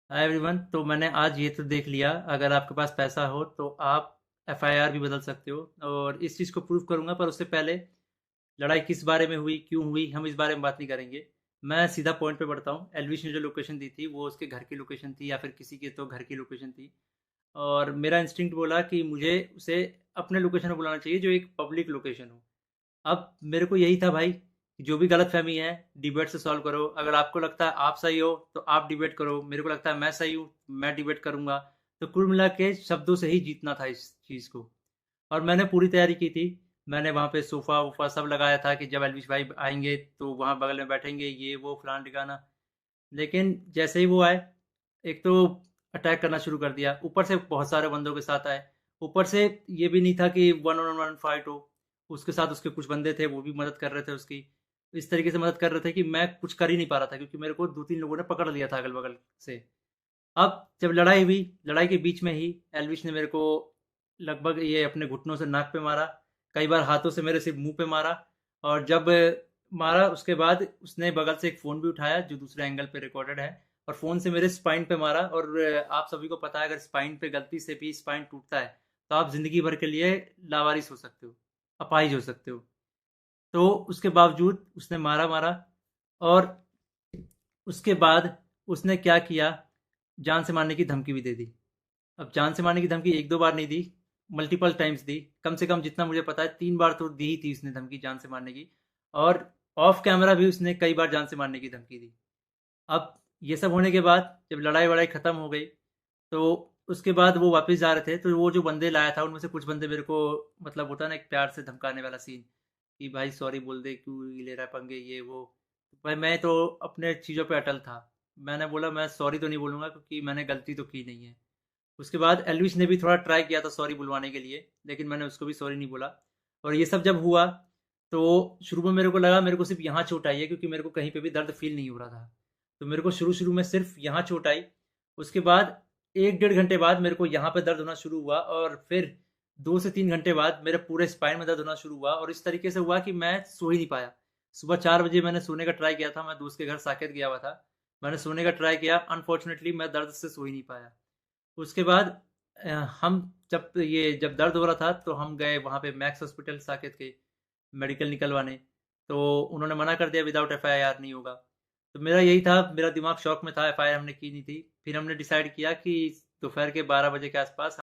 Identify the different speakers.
Speaker 1: Hi everyone. तो मैंने आज ये तो देख लिया, अगर आपके पास पैसा हो तो आप एफआईआर भी बदल सकते हो, और इस चीज़ को प्रूव करूंगा। पर उससे पहले लड़ाई किस बारे में हुई, क्यों हुई, हम इस बारे में बात नहीं करेंगे। मैं सीधा पॉइंट पे बढ़ता हूँ। एलविश ने जो लोकेशन दी थी वो उसके घर की लोकेशन थी, या फिर किसी के तो घर की लोकेशन थी। और मेरा इंस्टिंक्ट बोला कि मुझे उसे अपने लोकेशन में बुलाना चाहिए, जो एक पब्लिक लोकेशन हो। अब मेरे को यही था भाई, कि जो भी गलतफहमी है डिबेट से सॉल्व करो। अगर आपको लगता है आप सही हो तो आप डिबेट करो, मेरे को लगता है मैं सही हूँ, मैं डिबेट करूंगा। तो कुल मिला के शब्दों से ही जीतना था इस चीज़ को। और मैंने पूरी तैयारी की थी। मैंने वहाँ पे सोफ़ा वोफ़ा सब लगाया था कि जब एलविश भाई आएंगे तो वहाँ बगल में बैठेंगे, ये वो फलाना ठिकाना। लेकिन जैसे ही वो आए, एक तो अटैक करना शुरू कर दिया, ऊपर से बहुत सारे बंदों के साथ आए। ऊपर से ये भी नहीं था कि वन ऑन वन फाइट हो, उसके साथ उसके कुछ बंदे थे, वो भी मदद कर रहे थे उसकी। इस तरीके से मदद कर रहे थे कि मैं कुछ कर ही नहीं पा रहा था, क्योंकि मेरे को दो तीन लोगों ने पकड़ लिया था अगल बगल से। अब जब लड़ाई हुई, लड़ाई के बीच में ही एल्विश ने मेरे को लगभग ये अपने घुटनों से नाक पे मारा, कई बार हाथों से मेरे सिर्फ मुंह पे मारा। और जब मारा उसके बाद उसने बगल से एक फ़ोन भी उठाया जो दूसरे एंगल पे रिकॉर्डेड है, और फ़ोन से मेरे स्पाइन पे मारा। और आप सभी को पता है, अगर स्पाइन पे गलती से भी स्पाइन टूटता है तो आप ज़िंदगी भर के लिए लावारिस हो सकते हो, अपाहिज हो सकते हो। तो उसके बावजूद उसने मारा मारा। और उसके बाद उसने क्या किया, जान से मारने की धमकी भी दे दी। अब जान से मारने की धमकी एक दो बार नहीं दी, मल्टीपल टाइम्स दी। कम से कम जितना मुझे पता है 3 बार तो दी ही थी उसने धमकी जान से मारने की। और ऑफ कैमरा भी उसने कई बार जान से मारने की धमकी दी। अब ये सब होने के बाद जब लड़ाई वड़ाई ख़त्म हो गई, तो उसके बाद वो वापस जा रहे थे, तो वो जो बंदे लाया था उनमें से कुछ बंदे मेरे को, मतलब होता है ना एक प्यार से धमकाने वाला सीन, कि भाई सॉरी बोल दे, क्यों ले रहा है पंगे, ये वो। भाई मैं तो अपने चीज़ों पे अटल था। मैंने बोला मैं सॉरी तो नहीं बोलूँगा, क्योंकि मैंने गलती तो की नहीं है। उसके बाद एल्विश ने भी थोड़ा ट्राई किया था सॉरी बुलवाने के लिए, लेकिन मैंने उसको भी सॉरी नहीं बोला। और ये सब जब हुआ, तो शुरू में मेरे को लगा मेरे को सिर्फ यहाँ चोट आई है, क्योंकि मेरे को कहीं पे भी दर्द फील नहीं हो रहा था। तो मेरे को शुरू शुरू में सिर्फ यहाँ चोट आई। उसके बाद एक डेढ़ घंटे बाद मेरे को यहाँ पे दर्द होना शुरू हुआ, और फिर 2 से 3 घंटे बाद मेरे पूरे स्पाइन में दर्द होना शुरू हुआ। और इस तरीके से हुआ कि मैं सो ही नहीं पाया। सुबह 4 बजे मैंने सोने का ट्राई किया था, मैं दोस्त के घर साकेत गया हुआ था। मैंने सोने का ट्राई किया, अनफॉर्चुनेटली मैं दर्द से सो ही नहीं पाया। उसके बाद हम जब दर्द हो रहा था तो हम गए वहाँ पे मैक्स हॉस्पिटल साकेत के, मेडिकल निकलवाने। तो उन्होंने मना कर दिया, विदाउट एफआईआर नहीं होगा। तो मेरा यही था, मेरा दिमाग शॉक में था, एफआईआर हमने की नहीं थी। फिर हमने डिसाइड किया कि दोपहर के 12 बजे के आसपास